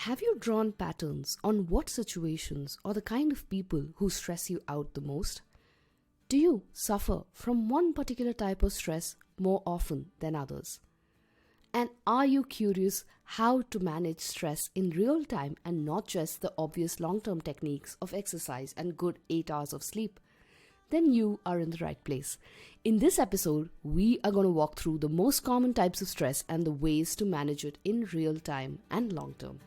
Have you drawn patterns on what situations or the kind of people who stress you out the most? Do you suffer from one particular type of stress more often than others? And are you curious how to manage stress in real time and not just the obvious long-term techniques of exercise and good 8 hours of sleep? Then you are in the right place. In this episode, we are going to walk through the most common types of stress and the ways to manage it in real time and long term.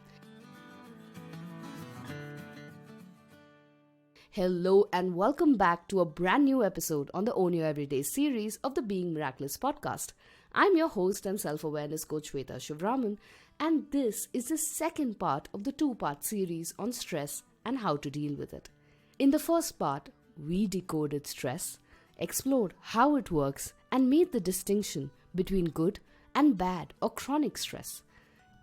Hello and welcome back to a brand new episode on the Own Your Everyday series of the Being Miraculous podcast. I'm your host and self-awareness coach Shweta Shivraman, and this is the second part of the two-part series on stress and how to deal with it. In the first part, we decoded stress, explored how it works, and made the distinction between good and bad or chronic stress.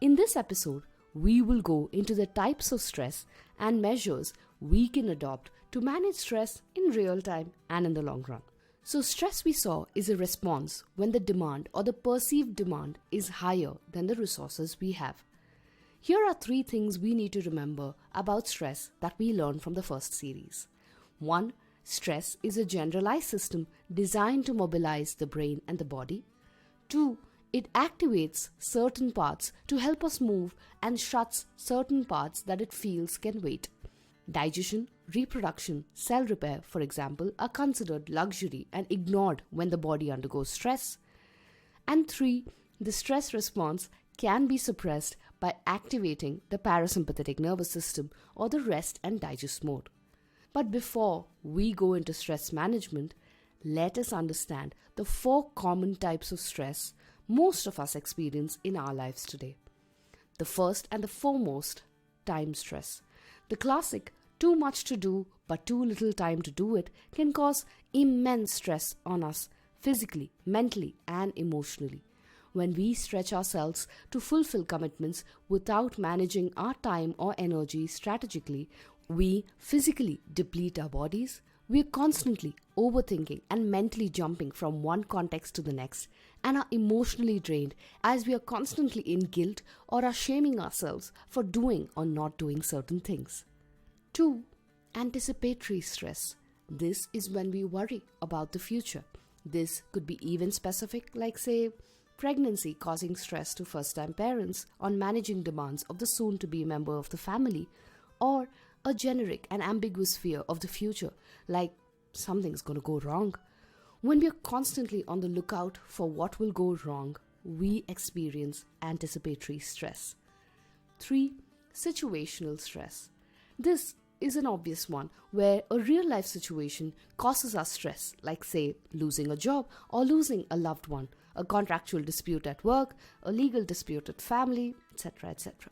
In this episode, we will go into the types of stress and measures we can adopt to manage stress in real time and in the long run. So stress we saw is a response when the demand or the perceived demand is higher than the resources we have. Here are 3 things we need to remember about stress that we learned from the first series. 1. Stress is a generalized system designed to mobilize the brain and the body. 2. It activates certain parts to help us move and shuts certain parts that it feels can wait. Digestion, reproduction, cell repair, for example, are considered luxury and ignored when the body undergoes stress. And 3. The stress response can be suppressed by activating the parasympathetic nervous system or the rest and digest mode. But before we go into stress management, let us understand the 4 common types of stress most of us experience in our lives today. The first and the foremost, time stress. The classic, too much to do but too little time to do it, can cause immense stress on us physically, mentally, and emotionally. When we stretch ourselves to fulfill commitments without managing our time or energy strategically, we physically deplete our bodies. We are constantly overthinking and mentally jumping from one context to the next, and are emotionally drained as we are constantly in guilt or are shaming ourselves for doing or not doing certain things. 2. Anticipatory stress. This is when we worry about the future. This could be event specific, like say, pregnancy causing stress to first-time parents on managing demands of the soon-to-be member of the family, or a generic and ambiguous fear of the future, like something's going to go wrong. When we are constantly on the lookout for what will go wrong, we experience anticipatory stress. 3. Situational stress. This is an obvious one where a real-life situation causes us stress, like say losing a job or losing a loved one, a contractual dispute at work, a legal dispute at family, etc., etc.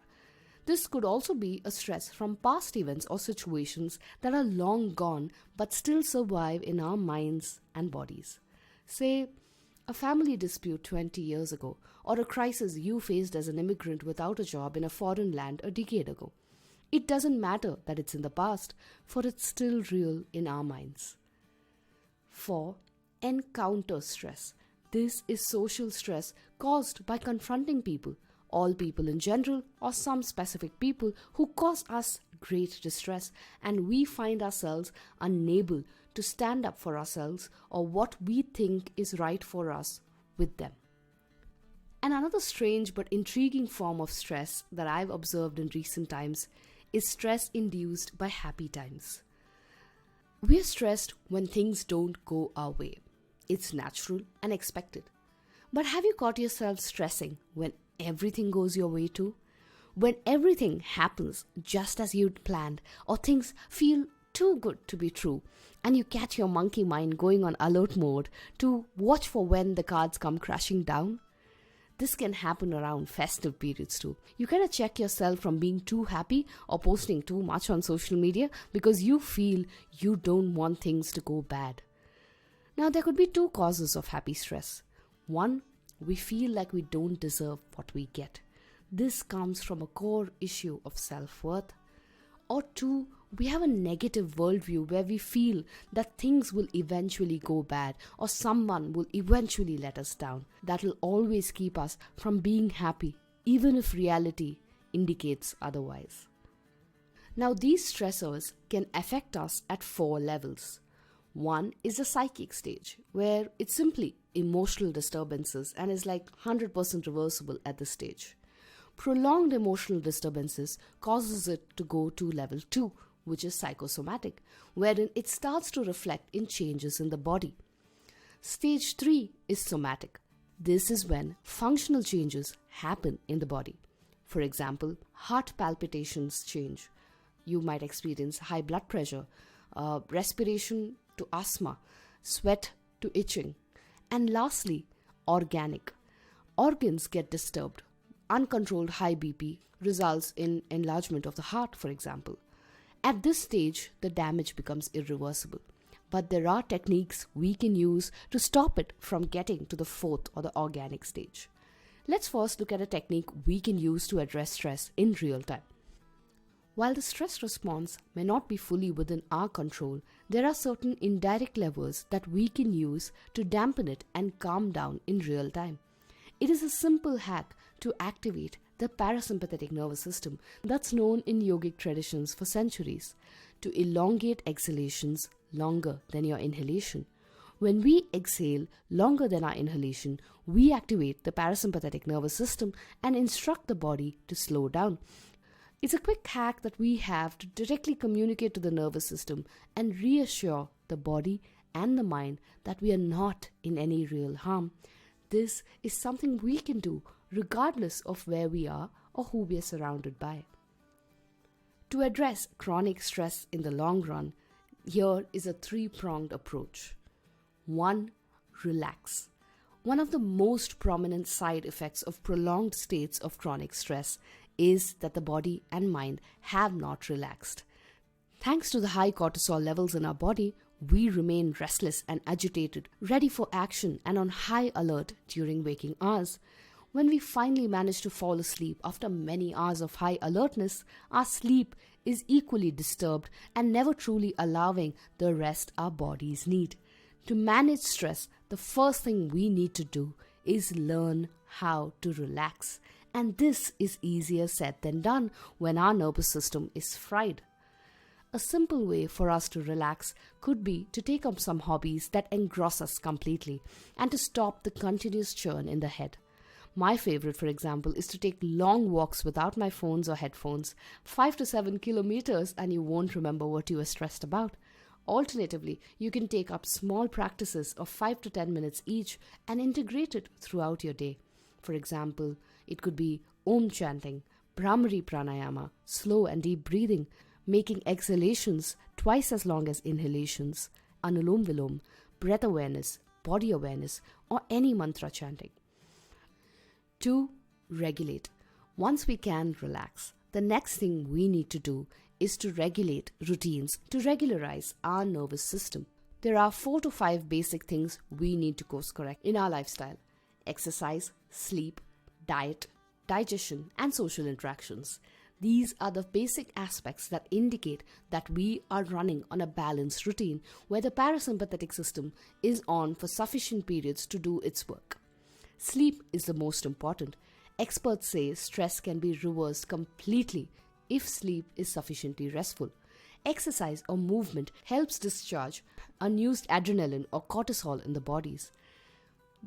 This could also be a stress from past events or situations that are long gone but still survive in our minds and bodies. Say, a family dispute 20 years ago, or a crisis you faced as an immigrant without a job in a foreign land a decade ago. It doesn't matter that it's in the past, for it's still real in our minds. 4. Encounter stress. This is social stress caused by confronting people, all people in general or some specific people who cause us great distress, and we find ourselves unable to stand up for ourselves or what we think is right for us with them. And another strange but intriguing form of stress that I've observed in recent times is stress induced by happy times. We are stressed when things don't go our way. It's natural and expected. But have you caught yourself stressing when everything goes your way too? When everything happens just as you'd planned, or things feel too good to be true, and you catch your monkey mind going on alert mode to watch for when the cards come crashing down? This can happen around festive periods too. You kind of check yourself from being too happy or posting too much on social media because you feel you don't want things to go bad. Now, there could be 2 causes of happy stress. 1, we feel like we don't deserve what we get. This comes from a core issue of self-worth. Or 2, we have a negative worldview where we feel that things will eventually go bad or someone will eventually let us down. That will always keep us from being happy, even if reality indicates otherwise. Now, these stressors can affect us at 4 levels. One is the psychic stage, where it's simply emotional disturbances and is like 100% reversible at this stage. Prolonged emotional disturbances causes it to go to level 2, which is psychosomatic, wherein it starts to reflect in changes in the body. Stage 3 is somatic. This is when functional changes happen in the body. For example, heart palpitations change. You might experience high blood pressure, respiration to asthma, sweat to itching. And lastly, organic. Organs get disturbed. Uncontrolled high BP results in enlargement of the heart, for example. At this stage, the damage becomes irreversible. But there are techniques we can use to stop it from getting to the 4th or the organic stage. Let's first look at a technique we can use to address stress in real time. While the stress response may not be fully within our control, there are certain indirect levers that we can use to dampen it and calm down in real time. It is a simple hack to activate the parasympathetic nervous system that's known in yogic traditions for centuries, to elongate exhalations longer than your inhalation. When we exhale longer than our inhalation, we activate the parasympathetic nervous system and instruct the body to slow down. It's a quick hack that we have to directly communicate to the nervous system and reassure the body and the mind that we are not in any real harm. This is something we can do regardless of where we are or who we are surrounded by. To address chronic stress in the long run, here is a 3-pronged approach. 1. Relax. One of the most prominent side effects of prolonged states of chronic stress is that the body and mind have not relaxed. Thanks to the high cortisol levels in our body, we remain restless and agitated, ready for action and on high alert during waking hours. When we finally manage to fall asleep after many hours of high alertness, our sleep is equally disturbed and never truly allowing the rest our bodies need. To manage stress, the first thing we need to do is learn how to relax. And this is easier said than done when our nervous system is fried. A simple way for us to relax could be to take up some hobbies that engross us completely and to stop the continuous churn in the head. My favorite, for example, is to take long walks without my phones or headphones, 5 to 7 kilometers, and you won't remember what you were stressed about. Alternatively, you can take up small practices of 5 to 10 minutes each and integrate it throughout your day. For example, it could be Om chanting, Brahmari pranayama, slow and deep breathing, making exhalations twice as long as inhalations, Anulom Vilom, breath awareness, body awareness, or any mantra chanting. 2. Regulate. Once we can relax, the next thing we need to do is to regulate routines to regularize our nervous system. There are 4 to 5 basic things we need to course correct in our lifestyle: exercise, sleep, diet, digestion, and social interactions. These are the basic aspects that indicate that we are running on a balanced routine where the parasympathetic system is on for sufficient periods to do its work. Sleep is the most important. Experts say stress can be reversed completely if sleep is sufficiently restful. Exercise or movement helps discharge unused adrenaline or cortisol in the bodies.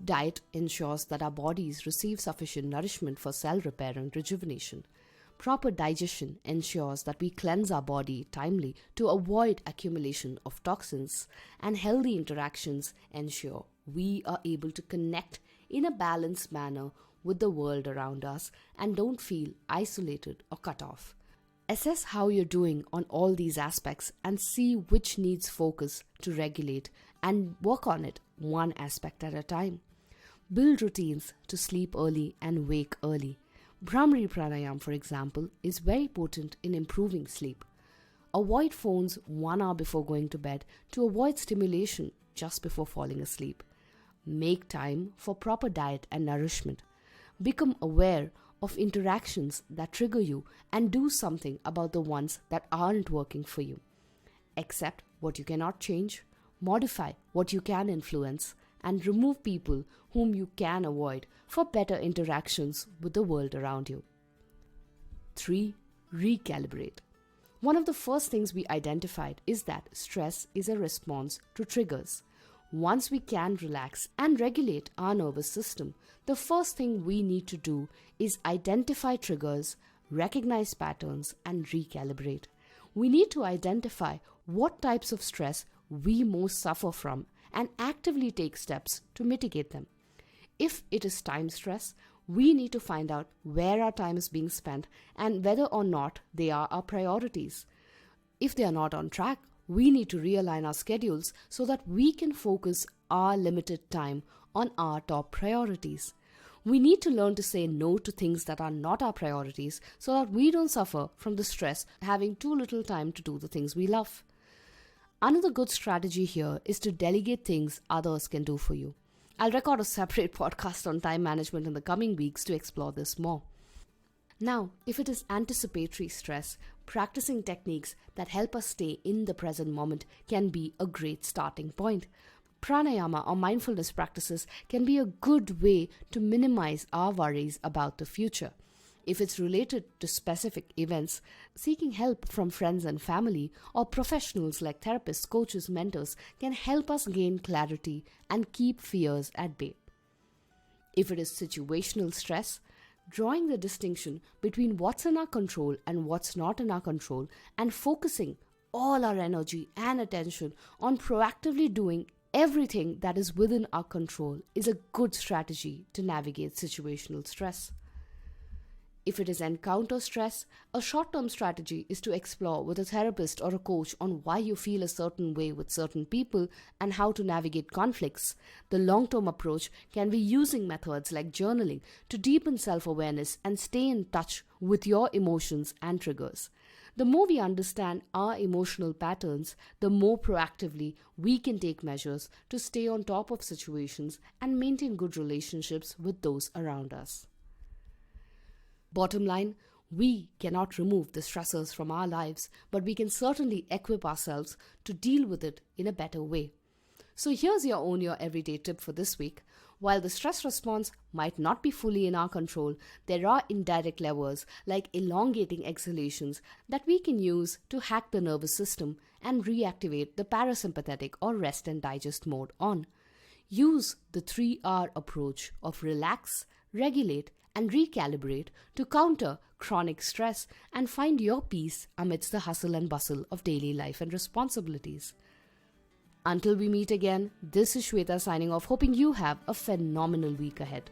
Diet ensures that our bodies receive sufficient nourishment for cell repair and rejuvenation. Proper digestion ensures that we cleanse our body timely to avoid accumulation of toxins, and healthy interactions ensure we are able to connect in a balanced manner with the world around us and don't feel isolated or cut off. Assess how you're doing on all these aspects and see which needs focus to regulate and work on it one aspect at a time. Build routines to sleep early and wake early. Brahmari pranayama, for example, is very potent in improving sleep. Avoid phones 1 hour before going to bed to avoid stimulation just before falling asleep. Make time for proper diet and nourishment. Become aware of interactions that trigger you and do something about the ones that aren't working for you. Accept what you cannot change, modify what you can influence, and remove people whom you can avoid for better interactions with the world around you. 3. Recalibrate. One of the first things we identified is that stress is a response to triggers. Once we can relax and regulate our nervous system, the first thing we need to do is identify triggers, recognize patterns, and recalibrate. We need to identify what types of stress we most suffer from and actively take steps to mitigate them. If it is time stress, we need to find out where our time is being spent and whether or not they are our priorities. If they are not on track, we need to realign our schedules so that we can focus our limited time on our top priorities. We need to learn to say no to things that are not our priorities so that we don't suffer from the stress having too little time to do the things we love. Another good strategy here is to delegate things others can do for you. I'll record a separate podcast on time management in the coming weeks to explore this more. Now, if it is anticipatory stress, practicing techniques that help us stay in the present moment can be a great starting point. Pranayama or mindfulness practices can be a good way to minimize our worries about the future. If it's related to specific events, seeking help from friends and family or professionals like therapists, coaches, mentors can help us gain clarity and keep fears at bay. If it is situational stress, drawing the distinction between what's in our control and what's not in our control and focusing all our energy and attention on proactively doing everything that is within our control is a good strategy to navigate situational stress. If it is encounter stress, a short-term strategy is to explore with a therapist or a coach on why you feel a certain way with certain people and how to navigate conflicts. The long-term approach can be using methods like journaling to deepen self-awareness and stay in touch with your emotions and triggers. The more we understand our emotional patterns, the more proactively we can take measures to stay on top of situations and maintain good relationships with those around us. Bottom line, we cannot remove the stressors from our lives, but we can certainly equip ourselves to deal with it in a better way. So here's your own your everyday tip for this week. While the stress response might not be fully in our control, there are indirect levers like elongating exhalations that we can use to hack the nervous system and reactivate the parasympathetic or rest and digest mode on. Use the 3R approach of relax, regulate, and recalibrate to counter chronic stress and find your peace amidst the hustle and bustle of daily life and responsibilities. Until we meet again, this is Shweta signing off, hoping you have a phenomenal week ahead.